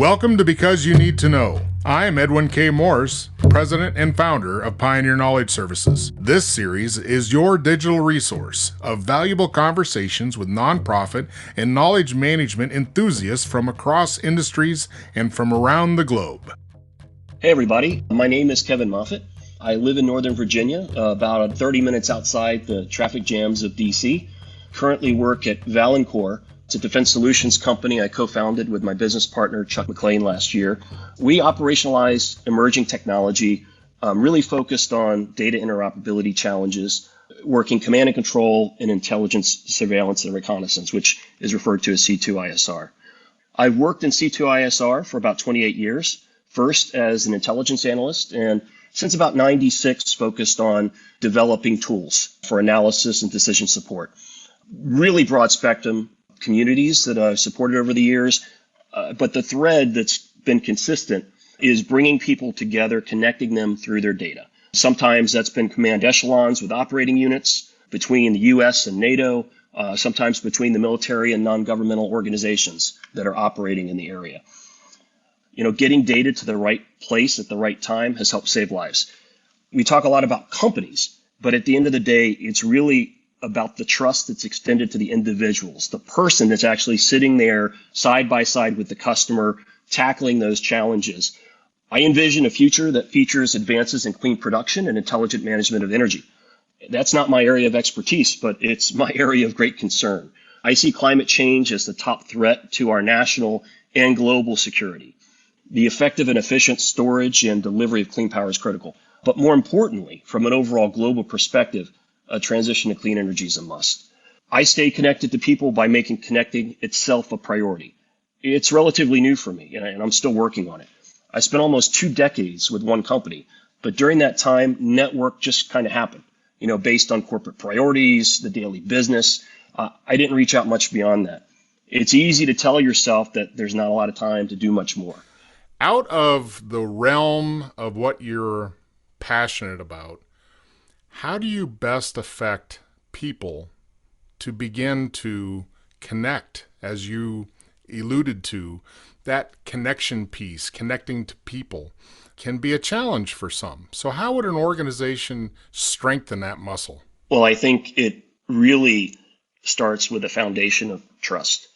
Welcome to Because You Need to Know. I'm Edwin K. Morse, President and founder of Pioneer Knowledge Services. This series is your digital resource of valuable conversations with nonprofit and knowledge management enthusiasts from across industries and from around the globe. Hey everybody, my name is Kevin Moffatt. I live in Northern Virginia, about 30 minutes outside the traffic jams of DC. Currently work at Valencore. It's a defense solutions company I co-founded with my business partner, Chuck McLean, last year. We operationalize emerging technology, really focused on data interoperability challenges, working command and control and intelligence, surveillance, and reconnaissance, which is referred to as C2ISR. I've worked in C2ISR for about 28 years, first as an intelligence analyst, and since about 96 focused on developing tools for analysis and decision support. Really broad spectrum communities that I've supported over the years, but the thread that's been consistent is bringing people together, connecting them through their data. Sometimes that's been command echelons with operating units between the US and NATO, sometimes between the military and non-governmental organizations that are operating in the area. You know, getting data to the right place at the right time has helped save lives. We talk a lot about companies, but at the end of the day, it's really about the trust that's extended to the individuals, the person that's actually sitting there side by side with the customer, tackling those challenges. I envision a future that features advances in clean production and intelligent management of energy. That's not my area of expertise, but it's my area of great concern. I see climate change as the top threat to our national and global security. The effective and efficient storage and delivery of clean power is critical. But more importantly, from an overall global perspective, a transition to clean energy is a must. I stay connected to people by making connecting itself a priority. It's relatively new for me, and I'm still working on it. I spent almost 2 decades with one company, but during that time, network just kind of happened, based on corporate priorities, the daily business. I didn't reach out much beyond that. It's easy to tell yourself that there's not a lot of time to do much more. Out of the realm of what you're passionate about, how do you best affect people to begin to connect, as you alluded to? That connection piece, connecting to people, can be a challenge for some. So how would an organization strengthen that muscle? Well, I think it really starts with a foundation of trust.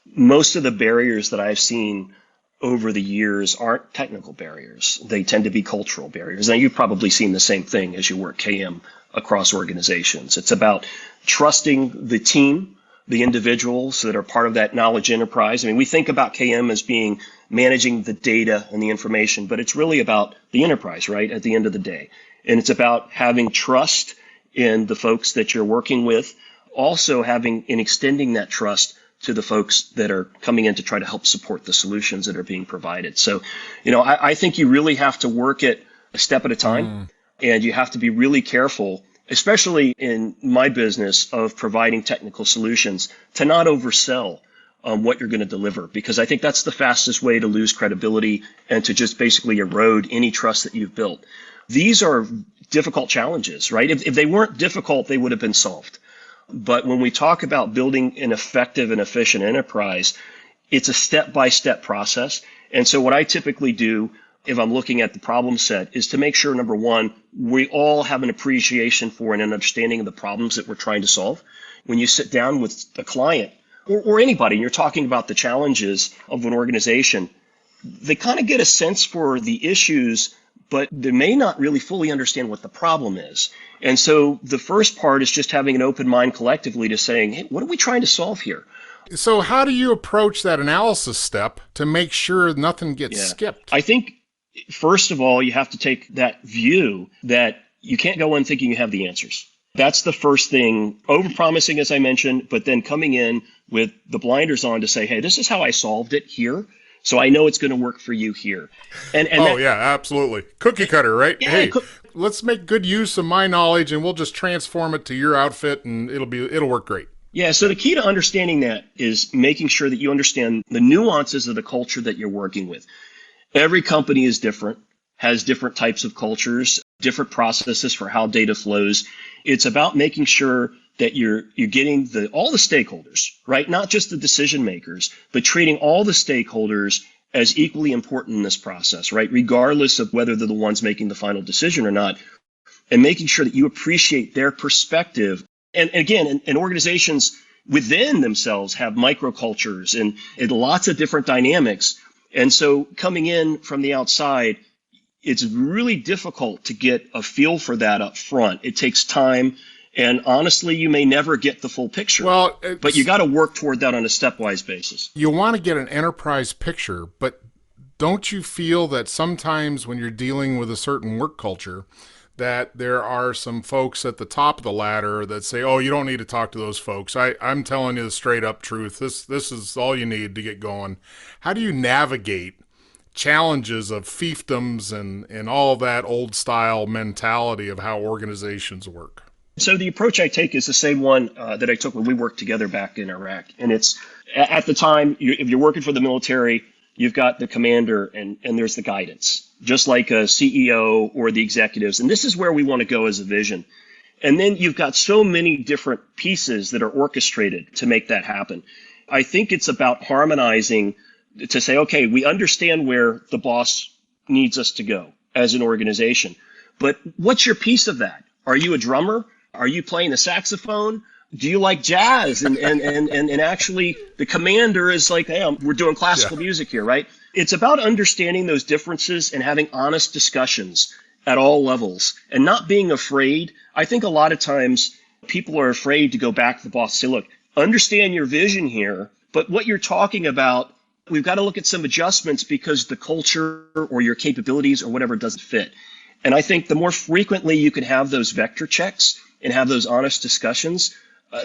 Most of the barriers that I've seen over the years aren't technical barriers. They tend to be cultural barriers. Now, you've probably seen the same thing as you work KM across organizations. It's about trusting the team, the individuals that are part of that knowledge enterprise. I mean, we think about KM as being managing the data and the information, but it's really about the enterprise, right, at the end of the day. And it's about having trust in the folks that you're working with, also having and extending that trust to the folks that are coming in to try to help support the solutions that are being provided. So, I think you really have to work it a step at a time, and you have to be really careful, especially in my business of providing technical solutions, to not oversell what you're going to deliver, because I think that's the fastest way to lose credibility and to just basically erode any trust that you've built. These are difficult challenges, right? If they weren't difficult, they would have been solved. But when we talk about building an effective and efficient enterprise, it's a step-by-step process. And so what I typically do, if I'm looking at the problem set, is to make sure, number one, we all have an appreciation for and an understanding of the problems that we're trying to solve. When you sit down with a client or anybody, and you're talking about the challenges of an organization, they kind of get a sense for the issues, but they may not really fully understand what the problem is. And so the first part is just having an open mind collectively to saying, hey, what are we trying to solve here? So how do you approach that analysis step to make sure nothing gets skipped? I think, first of all, you have to take that view that you can't go in thinking you have the answers. That's the first thing, overpromising, as I mentioned, but then coming in with the blinders on to say, hey, this is how I solved it here, so I know it's going to work for you here. And yeah, absolutely. Cookie cutter, right? Yeah, hey, let's make good use of my knowledge, and we'll just transform it to your outfit, and it'll work great. Yeah, so the key to understanding that is making sure that you understand the nuances of the culture that you're working with. Every company is different, has different types of cultures, different processes for how data flows. It's about making sure that you're getting all the stakeholders, right? Not just the decision makers, but treating all the stakeholders as equally important in this process, right? Regardless of whether they're the ones making the final decision or not, and making sure that you appreciate their perspective. And again, and organizations within themselves have microcultures and lots of different dynamics. And so coming in from the outside, it's really difficult to get a feel for that up front. It takes time. And honestly, you may never get the full picture. Well, but you got to work toward that on a stepwise basis. You want to get an enterprise picture, but don't you feel that sometimes when you're dealing with a certain work culture, that there are some folks at the top of the ladder that say, oh, you don't need to talk to those folks. I'm telling you the straight up truth. This is all you need to get going. How do you navigate challenges of fiefdoms and all that old style mentality of how organizations work? So the approach I take is the same one that I took when we worked together back in Iraq. And it's at the time, if you're working for the military, you've got the commander and there's the guidance, just like a CEO or the executives. And this is where we want to go as a vision. And then you've got so many different pieces that are orchestrated to make that happen. I think it's about harmonizing to say, okay, we understand where the boss needs us to go as an organization. But what's your piece of that? Are you a drummer? Are you playing the saxophone? Do you like jazz? And actually the commander is like, hey, we're doing classical music here, right? It's about understanding those differences and having honest discussions at all levels and not being afraid. I think a lot of times people are afraid to go back to the boss and say, look, understand your vision here, but what you're talking about, we've got to look at some adjustments because the culture or your capabilities or whatever doesn't fit. And I think the more frequently you can have those vector checks and have those honest discussions,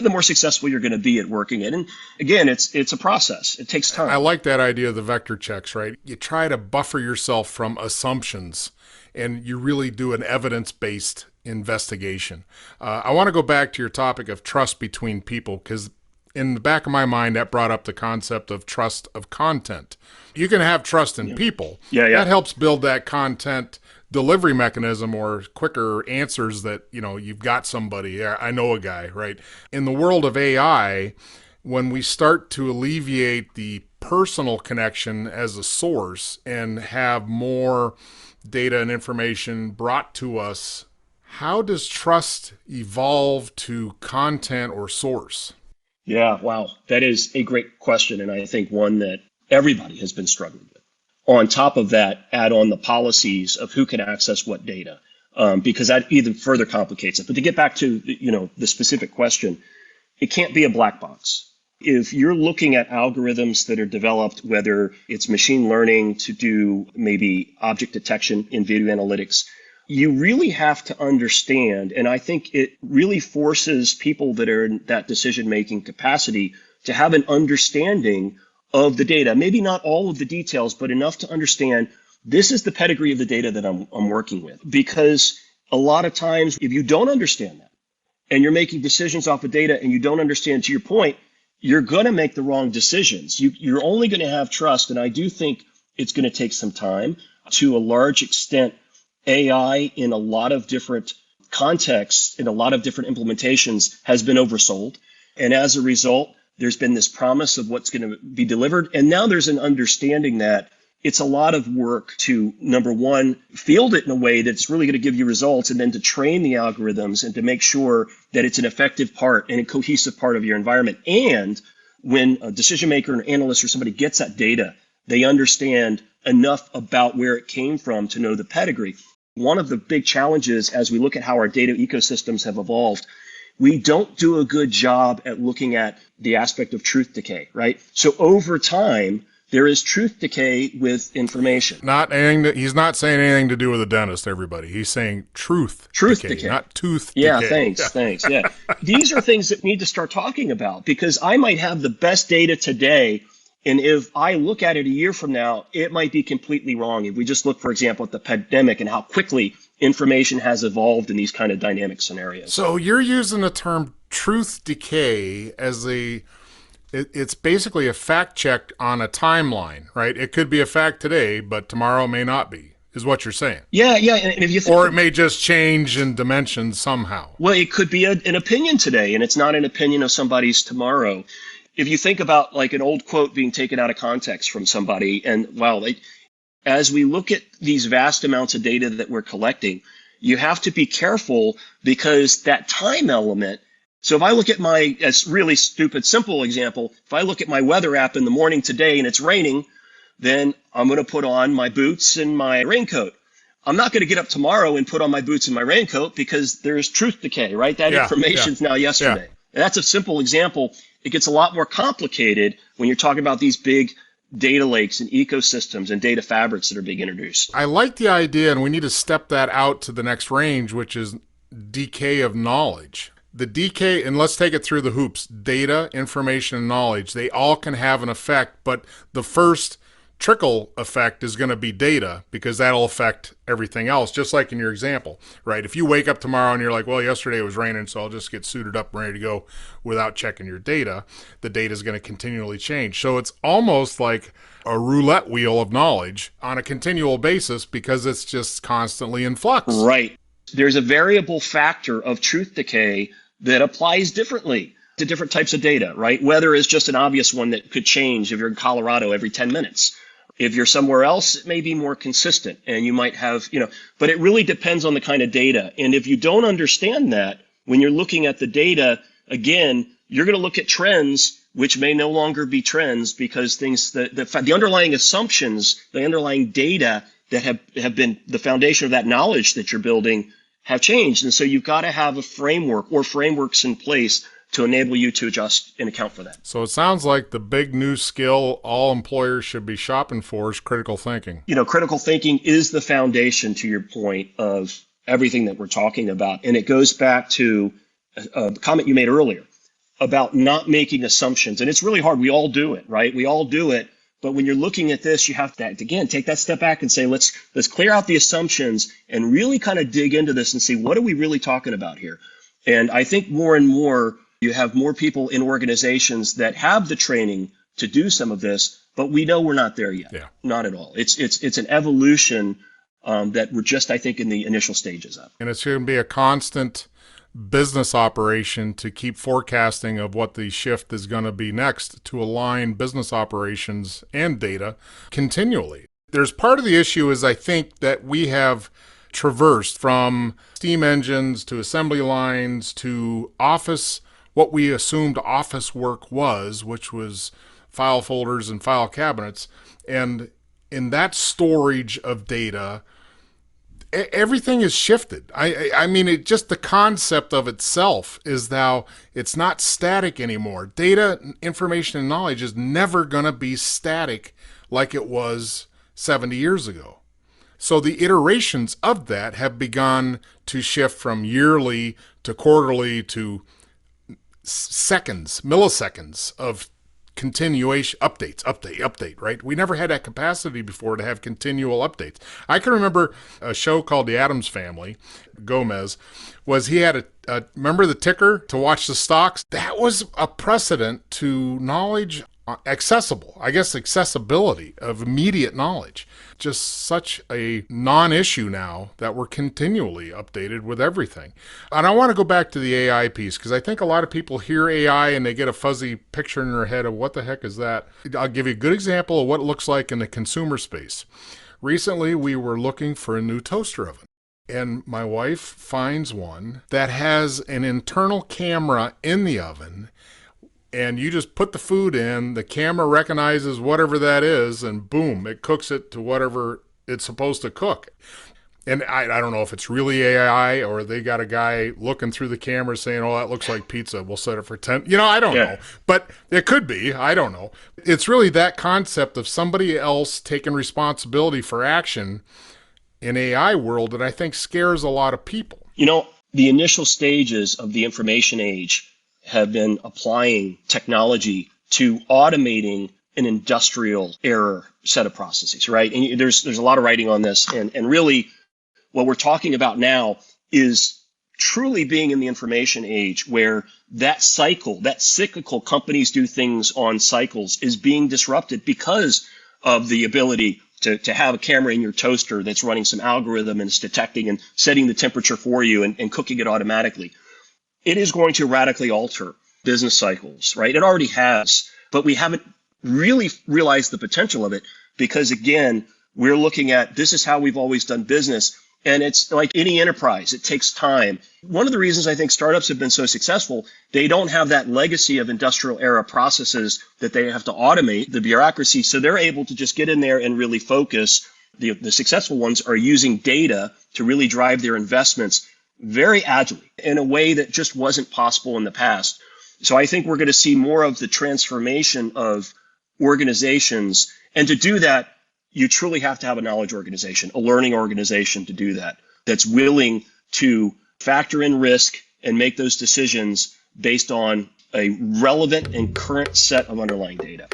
the more successful you're going to be at working it. And again, it's a process. It takes time. I like that idea of the vector checks, right? You try to buffer yourself from assumptions and you really do an evidence-based investigation. I want to go back to your topic of trust between people because in the back of my mind, that brought up the concept of trust of content. You can have trust in people. Yeah. That helps build that content delivery mechanism or quicker answers that, you've got somebody. I know a guy, right? In the world of AI, when we start to alleviate the personal connection as a source and have more data and information brought to us, how does trust evolve to content or source? Yeah, wow. That is a great question. And I think one that everybody has been struggling with. On top of that, add on the policies of who can access what data, because that even further complicates it. But to get back to the specific question, it can't be a black box. If you're looking at algorithms that are developed, whether it's machine learning to do maybe object detection in video analytics, you really have to understand, and I think it really forces people that are in that decision-making capacity to have an understanding of the data, maybe not all of the details, but enough to understand this is the pedigree of the data that I'm working with. Because a lot of times, if you don't understand that and you're making decisions off of data and you don't understand, to your point, you're going to make the wrong decisions. You're only going to have trust. And I do think it's going to take some time. To a large extent, AI in a lot of different contexts, in a lot of different implementations has been oversold. And as a result, there's been this promise of what's going to be delivered. And now there's an understanding that it's a lot of work to, number one, field it in a way that's really going to give you results, and then to train the algorithms and to make sure that it's an effective part and a cohesive part of your environment. And when a decision maker, an analyst, or somebody gets that data, they understand enough about where it came from to know the pedigree. One of the big challenges as we look at how our data ecosystems have evolved, we don't do a good job at looking at the aspect of truth decay, right? So over time, there is truth decay with information. He's not saying anything to do with a dentist, everybody. He's saying truth decay, not tooth decay. Thanks. Yeah. These are things that we need to start talking about, because I might have the best data today, and if I look at it a year from now, it might be completely wrong. If we just look, for example, at the pandemic and how quickly information has evolved in these kind of dynamic scenarios. So you're using the term truth decay as it's basically a fact check on a timeline, right? It could be a fact today, but tomorrow may not be, is what you're saying. Yeah. And if you think, or it may just change in dimensions somehow. Well, it could be an opinion today, and it's not an opinion of somebody's tomorrow. if you think about like an old quote being taken out of context from somebody, and wow, as we look at these vast amounts of data that we're collecting, you have to be careful because that time element. So if I look at my, as really stupid, simple example, if I look at my weather app in the morning today and it's raining, then I'm going to put on my boots and my raincoat. I'm not going to get up tomorrow and put on my boots and my raincoat because there's truth decay, right? That information's now yesterday. And that's a simple example. It gets a lot more complicated when you're talking about these big data lakes and ecosystems and data fabrics that are being introduced. I like the idea, and we need to step that out to the next range, which is decay of knowledge. The decay, and let's take it through the hoops, data, information, and knowledge, they all can have an effect, but the first trickle effect is going to be data because that'll affect everything else, just like in your example, right? If you wake up tomorrow and you're like, well, yesterday it was raining, so I'll just get suited up and ready to go without checking your data, the data is going to continually change. So it's almost like a roulette wheel of knowledge on a continual basis because it's just constantly in flux. Right. There's a variable factor of truth decay that applies differently to different types of data, right? Weather is just an obvious one that could change if you're in Colorado every 10 minutes. If you're somewhere else, it may be more consistent and you might have, but it really depends on the kind of data. And if you don't understand that, when you're looking at the data, again, you're going to look at trends, which may no longer be trends because the underlying assumptions, the underlying data that have been the foundation of that knowledge that you're building have changed. And so you've got to have a framework or frameworks in place to enable you to adjust and account for that. So it sounds like the big new skill all employers should be shopping for is critical thinking. Critical thinking is the foundation, to your point, of everything that we're talking about. And it goes back to a comment you made earlier about not making assumptions. And it's really hard. We all do it, right? We all do it. But when you're looking at this, you have to, again, take that step back and say, let's clear out the assumptions and really kind of dig into this and see, what are we really talking about here? And I think more and more, you have more people in organizations that have the training to do some of this, but we know we're not there yet. Yeah. Not at all. It's an evolution that we're just, I think, in the initial stages of. And it's going to be a constant business operation to keep forecasting of what the shift is going to be next to align business operations and data continually. There's part of the issue is I think that we have traversed from steam engines to assembly lines to office, what we assumed office work was, which was file folders and file cabinets. And in that storage of data, everything is shifted. I mean, just the concept of itself is now it's not static anymore. Data, information, and knowledge is never going to be static like it was 70 years ago. So the iterations of that have begun to shift from yearly to quarterly to seconds, milliseconds of continuation, update, right? We never had that capacity before to have continual updates. I can remember a show called The Addams Family. Gomez he had remember the ticker to watch the stocks? That was a precedent to knowledge accessibility of immediate knowledge. Just such a non-issue now that we're continually updated with everything. And I want to go back to the AI piece because I think a lot of people hear AI and they get a fuzzy picture in their head of what the heck is that. I'll give you a good example of what it looks like in the consumer space. Recently, we were looking for a new toaster oven. And my wife finds one that has an internal camera in the oven, and you just put the food in, the camera recognizes whatever that is, and boom, it cooks it to whatever it's supposed to cook. And I don't know if it's really AI or they got a guy looking through the camera saying, oh, that looks like pizza, we'll set it for 10. I don't know. But it could be. I don't know. It's really that concept of somebody else taking responsibility for action in AI world that I think scares a lot of people. The initial stages of the information age have been applying technology to automating an industrial era set of processes, right? And there's a lot of writing on this. And really what we're talking about now is truly being in the information age where that cycle, that cyclical companies do things on cycles is being disrupted because of the ability to have a camera in your toaster that's running some algorithm and it's detecting and setting the temperature for you and cooking it automatically. It is going to radically alter business cycles, right? It already has, but we haven't really realized the potential of it because, again, we're looking at this is how we've always done business. And it's like any enterprise, it takes time. One of the reasons I think startups have been so successful, they don't have that legacy of industrial era processes that they have to automate, the bureaucracy. So they're able to just get in there and really focus. The successful ones are using data to really drive their investments very agilely in a way that just wasn't possible in the past. So I think we're going to see more of the transformation of organizations. And to do that, you truly have to have a knowledge organization, a learning organization to do that, that's willing to factor in risk and make those decisions based on a relevant and current set of underlying data.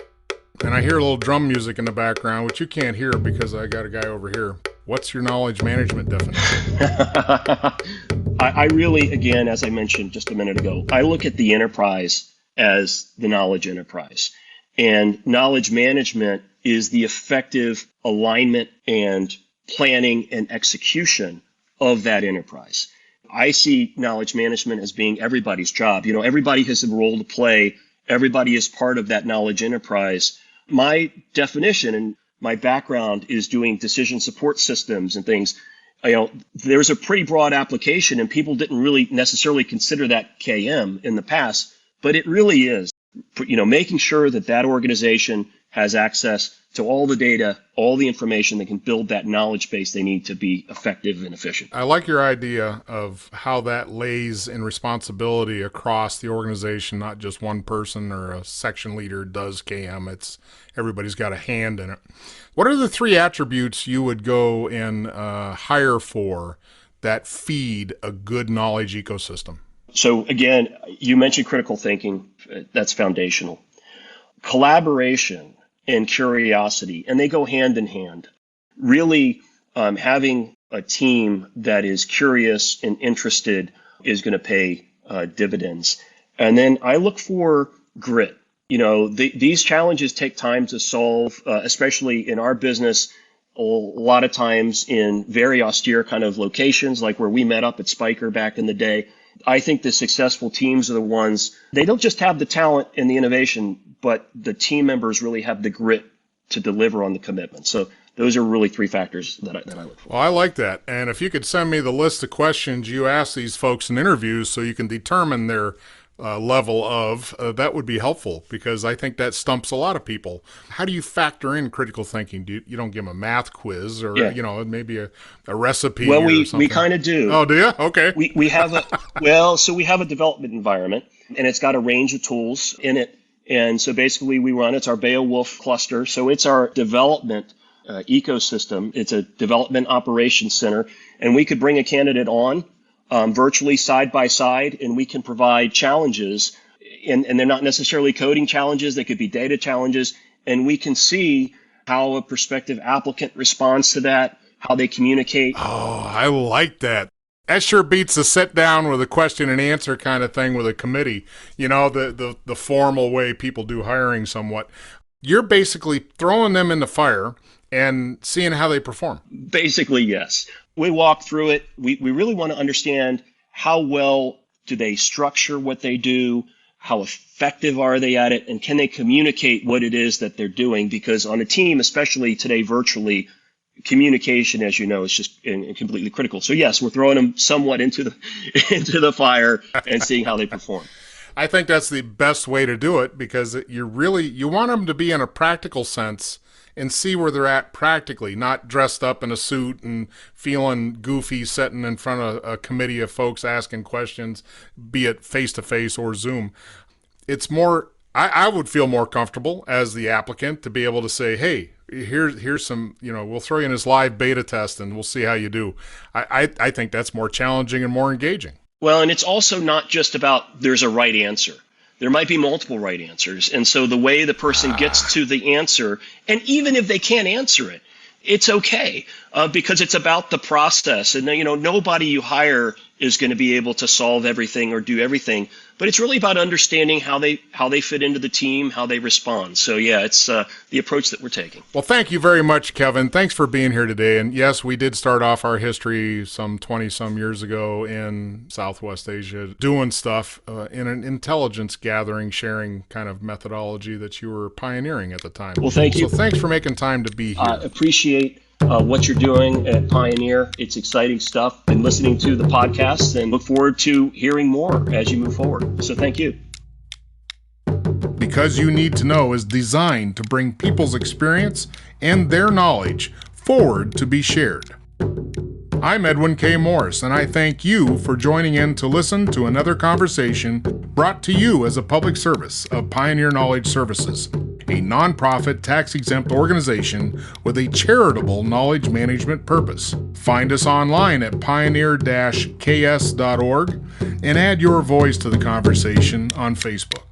And I hear a little drum music in the background, which you can't hear because I got a guy over here. What's your knowledge management definition? I really, again, as I mentioned just a minute ago, I look at the enterprise as the knowledge enterprise. And knowledge management is the effective alignment and planning and execution of that enterprise. I see knowledge management as being everybody's job. You know, everybody has a role to play. Everybody is part of that knowledge enterprise. My definition and my background is doing decision support systems and things. You know, there's a pretty broad application and people didn't really necessarily consider that KM in the past, but it really is. You know, making sure that that organization has access to all the data, all the information that can build that knowledge base they need to be effective and efficient. I like your idea of how that lays in responsibility across the organization, not just one person or a section leader does KM. It's everybody's got a hand in it. What are the 3 attributes you would go and hire for that feed a good knowledge ecosystem? So again, you mentioned critical thinking. That's foundational. Collaboration and curiosity, and they go hand in hand. Really having a team that is curious and interested is going to pay dividends. And then I look for grit. You know, these challenges take time to solve, especially in our business, a lot of times in very austere kind of locations, like where we met up at Spiker back in the day. I think the successful teams are the ones, they don't just have the talent and the innovation, but the team members really have the grit to deliver on the commitment. So those are really 3 factors that I look for. Well, I like that. And if you could send me the list of questions you ask these folks in interviews so you can determine their level of, that would be helpful because I think that stumps a lot of people. How do you factor in critical thinking? You don't give them a math quiz or, you know, maybe a recipe well, or something? We kind of do. Oh, do you? Okay. We have so we have a development environment and it's got a range of tools in it. And so basically it's our Beowulf cluster. So it's our development ecosystem. It's a development operations center. And we could bring a candidate on virtually side by side, and we can provide challenges. And they're not necessarily coding challenges. They could be data challenges. And we can see how a prospective applicant responds to that, how they communicate. Oh, I like that. That sure beats a sit down with a question and answer kind of thing with a committee. You know, the formal way people do hiring somewhat. You're basically throwing them in the fire and seeing how they perform. Basically, yes. We walk through it. We really want to understand how well do they structure what they do, how effective are they at it, and can they communicate what it is that they're doing? Because on a team, especially today virtually, communication, as you know, is just completely critical. So yes, we're throwing them somewhat into the fire and seeing how they perform. I think that's the best way to do it because you want them to be in a practical sense and see where they're at practically, not dressed up in a suit and feeling goofy sitting in front of a committee of folks asking questions, be it face-to-face or Zoom. It's more, I would feel more comfortable as the applicant to be able to say, hey, here's some, we'll throw you in this live beta test and we'll see how you do. I think that's more challenging and more engaging. Well, and it's also not just about there's a right answer. There might be multiple right answers. And so the way the person gets to the answer, and even if they can't answer it, it's okay because it's about the process. And, nobody you hire is going to be able to solve everything or do everything. But it's really about understanding how they fit into the team, how they respond. So yeah, it's the approach that we're taking. Well, thank you very much, Kevin. Thanks for being here today. And yes, we did start off our history some 20-some years ago in Southwest Asia, doing stuff in an intelligence gathering, sharing kind of methodology that you were pioneering at the time. Well, thank you. So thanks for making time to be here. I appreciate what you're doing at Pioneer. It's exciting stuff. Been listening to the podcast and look forward to hearing more as you move forward. So thank you. Because You Need to Know is designed to bring people's experience and their knowledge forward to be shared. I'm Edwin K. Morris, and I thank you for joining in to listen to another conversation brought to you as a public service of Pioneer Knowledge Services, a nonprofit tax-exempt organization with a charitable knowledge management purpose. Find us online at pioneer-ks.org and add your voice to the conversation on Facebook.